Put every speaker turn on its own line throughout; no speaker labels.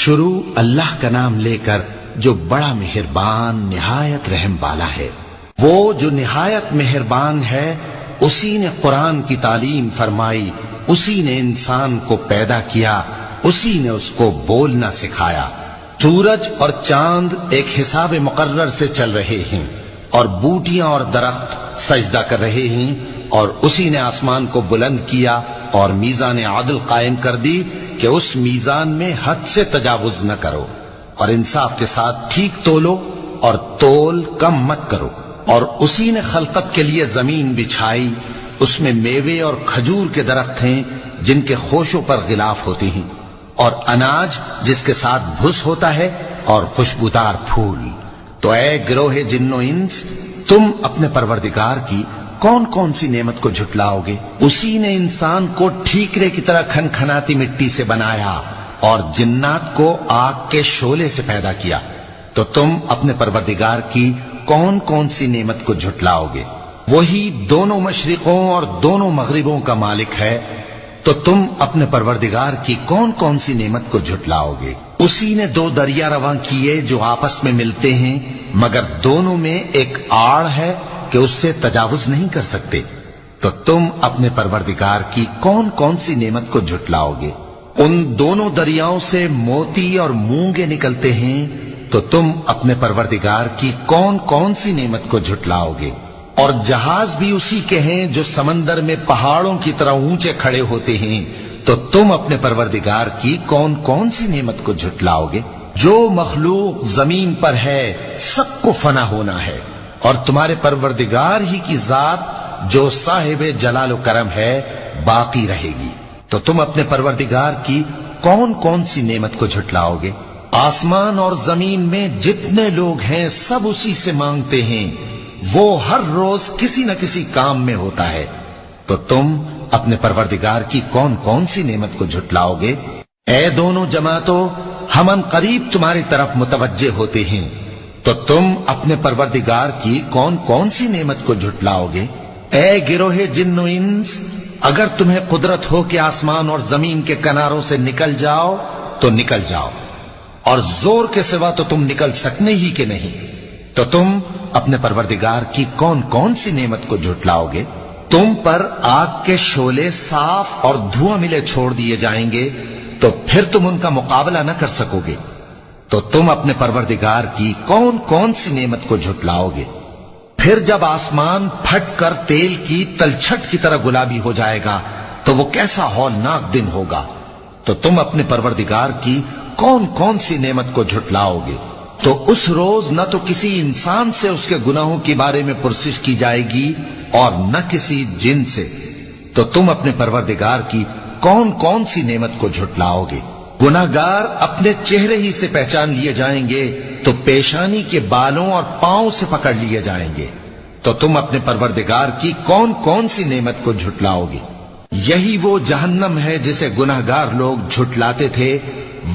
شروع اللہ کا نام لے کر جو بڑا مہربان نہایت رحم والا ہے۔ وہ جو نہایت مہربان ہے، اسی نے قرآن کی تعلیم فرمائی، اسی نے انسان کو پیدا کیا، اسی نے اس کو بولنا سکھایا۔ سورج اور چاند ایک حساب مقرر سے چل رہے ہیں، اور بوٹیاں اور درخت سجدہ کر رہے ہیں، اور اسی نے آسمان کو بلند کیا اور میزان عدل قائم کر دی کہ اس میزان میں حد سے تجاوز نہ کرو، اور انصاف کے ساتھ ٹھیک تولو اور تول کم مت کرو۔ اور اسی نے خلقت کے لیے زمین بچھائی، اس میں میوے اور کھجور کے درخت ہیں جن کے خوشوں پر غلاف ہوتے ہیں، اور اناج جس کے ساتھ بھس ہوتا ہے، اور خوشبودار پھول۔ تو اے گروہ جن و انس، تم اپنے پروردگار کی کون کون سی نعمت کو جھٹلاؤ گے؟ اسی نے انسان کو ٹھیکرے کی طرح کھنکھناتی مٹی سے بنایا اور جنات کو آگ کے شعلے سے پیدا کیا، تو تم اپنے پروردگار کی کون کون سی نعمت کو جھٹلاؤ گے؟ وہی دونوں مشرقوں اور دونوں مغربوں کا مالک ہے، تو تم اپنے پروردگار کی کون کون سی نعمت کو جھٹلاؤ گے؟ اسی نے دو دریا رواں کیے جو آپس میں ملتے ہیں، مگر دونوں میں ایک آڑ ہے کہ اس سے تجاوز نہیں کر سکتے، تو تم اپنے پروردگار کی کون کون سی نعمت کو جھٹلاؤ گے؟ ان دونوں دریاؤں سے موتی اور مونگے نکلتے ہیں، تو تم اپنے پروردگار کی کون کون سی نعمت کو جھٹلاؤ گے؟ اور جہاز بھی اسی کے ہیں جو سمندر میں پہاڑوں کی طرح اونچے کھڑے ہوتے ہیں، تو تم اپنے پروردگار کی کون کون سی نعمت کو جھٹلاؤ گے؟ جو مخلوق زمین پر ہے سب کو فنا ہونا ہے، اور تمہارے پروردگار ہی کی ذات جو صاحب جلال و کرم ہے باقی رہے گی۔ تو تم اپنے پروردگار کی کون کون سی نعمت کو جھٹلاؤ گے؟ آسمان اور زمین میں جتنے لوگ ہیں سب اسی سے مانگتے ہیں، وہ ہر روز کسی نہ کسی کام میں ہوتا ہے، تو تم اپنے پروردگار کی کون کون سی نعمت کو جھٹلاؤ گے؟ اے دونوں جماعتوں، ہم ان قریب تمہاری طرف متوجہ ہوتے ہیں، تو تم اپنے پروردگار کی کون کون سی نعمت کو جھٹلاؤ گے؟ اے گروہ جن و انس، اگر تمہیں قدرت ہو کہ آسمان اور زمین کے کناروں سے نکل جاؤ تو نکل جاؤ، اور زور کے سوا تو تم نکل سکنے ہی کہ نہیں، تو تم اپنے پروردگار کی کون کون سی نعمت کو جھٹلاؤ گے؟ تم پر آگ کے شعلے صاف اور دھواں ملے چھوڑ دیے جائیں گے، تو پھر تم ان کا مقابلہ نہ کر سکو گے، تو تم اپنے پروردگار کی کون کون سی نعمت کو جھٹلاؤ گے؟ پھر جب آسمان پھٹ کر تیل کی تلچھٹ کی طرح گلابی ہو جائے گا تو وہ کیسا ہولناک دن ہوگا، تو تم اپنے پروردگار کی کون کون سی نعمت کو جھٹلاؤ گے؟ تو اس روز نہ تو کسی انسان سے اس کے گناہوں کے بارے میں پرسش کی جائے گی اور نہ کسی جن سے، تو تم اپنے پروردگار کی کون کون سی نعمت کو جھٹلاؤ گے؟ گناہگار اپنے چہرے ہی سے پہچان لیے جائیں گے، تو پیشانی کے بالوں اور پاؤں سے پکڑ لیے جائیں گے، تو تم اپنے پروردگار کی کون کون سی نعمت کو جھٹلاؤ گے؟ یہی وہ جہنم ہے جسے گناہگار لوگ جھٹلاتے تھے،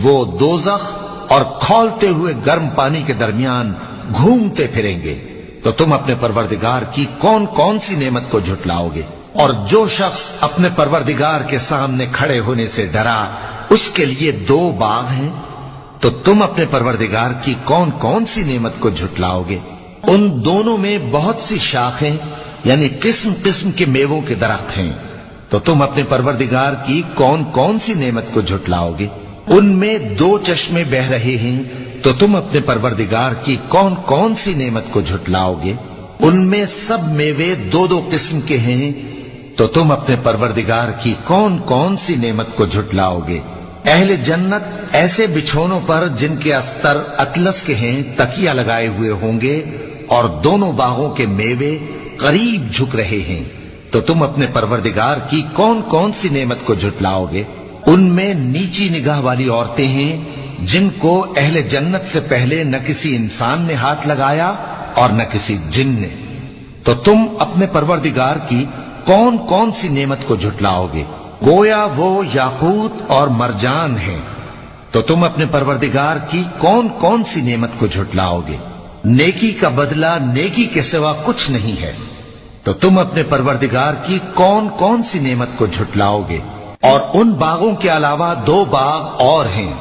وہ دوزخ اور کھولتے ہوئے گرم پانی کے درمیان گھومتے پھریں گے، تو تم اپنے پروردگار کی کون کون سی نعمت کو جھٹلاؤ گے؟ اور جو شخص اپنے پروردگار کے سامنے کھڑے ہونے سے ڈرا، اس کے لیے دو باغ ہیں، تو تم اپنے پروردگار کی کون کون سی نعمت کو جھٹلاؤ گے؟ ان دونوں میں بہت سی شاخیں یعنی قسم قسم کے میووں کے درخت ہیں، تو تم اپنے پروردگار کی کون کون سی نعمت کو جھٹلاؤ گے؟ ان میں دو چشمے بہ رہے ہیں، تو تم اپنے پروردگار کی کون کون سی نعمت کو جھٹلاؤ گے؟ ان میں سب میوے دو دو قسم کے ہیں، تو تم اپنے پروردگار کی کون کون سی نعمت کو جھٹلاؤ گے؟ اہل جنت ایسے بچھونوں پر جن کے استر اطلس کے ہیں تکیہ لگائے ہوئے ہوں گے، اور دونوں باغوں کے میوے قریب جھک رہے ہیں، تو تم اپنے پروردگار کی کون کون سی نعمت کو جھٹلاؤ گے؟ ان میں نیچی نگاہ والی عورتیں ہیں جن کو اہل جنت سے پہلے نہ کسی انسان نے ہاتھ لگایا اور نہ کسی جن نے، تو تم اپنے پروردگار کی کون کون سی نعمت کو جھٹلاؤ گے؟ گویا وہ یاقوت اور مرجان ہیں، تو تم اپنے پروردگار کی کون کون سی نعمت کو جھٹلاؤ گے؟ نیکی کا بدلہ نیکی کے سوا کچھ نہیں ہے، تو تم اپنے پروردگار کی کون کون سی نعمت کو جھٹلاؤ گے؟ اور ان باغوں کے علاوہ دو باغ اور ہیں،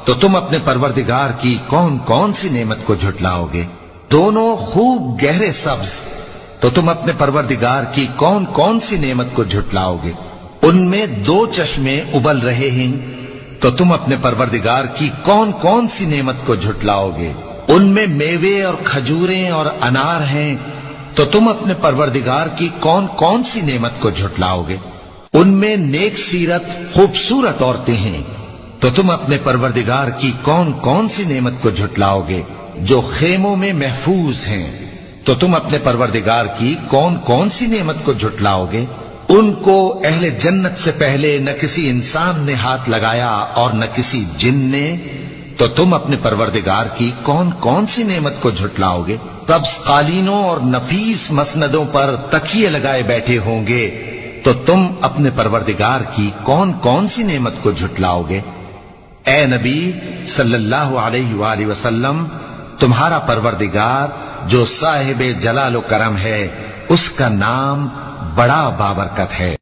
تو تم اپنے پروردگار کی کون کون سی نعمت کو جھٹلاؤ گے؟ دونوں خوب گہرے سبز، تو تم اپنے پروردگار کی کون کون سی نعمت کو جھٹلاؤ گے؟ ان میں 2 چشمے ابل رہے ہیں، تو تم اپنے پروردگار کی کون کون سی نعمت کو جھٹلاؤ گے؟ ان میں میوے اور کھجوریں اور انار ہیں، تو تم اپنے پروردگار کی کون کون سی نعمت کو جھٹلاؤ گے؟ ان میں نیک سیرت خوبصورت عورتیں ہیں، تو تم اپنے پروردگار کی کون کون سی نعمت کو جھٹلاؤ گے؟ جو خیموں میں محفوظ ہیں، تو تم اپنے پروردگار کی کون کون سی نعمت کو جھٹلاؤ گے؟ ان کو اہل جنت سے پہلے نہ کسی انسان نے ہاتھ لگایا اور نہ کسی جن نے، تو تم اپنے پروردگار کی کون کون سی نعمت کو جھٹلاؤ گے؟ سبز قالینوں اور نفیس مسندوں پر تکیے لگائے بیٹھے ہوں گے، تو تم اپنے پروردگار کی کون کون سی نعمت کو جھٹلاؤ گے؟ اے نبی صلی اللہ علیہ وآلہ وسلم، تمہارا پروردگار جو صاحب جلال و کرم ہے، اس کا نام بڑا بابرکت ہے۔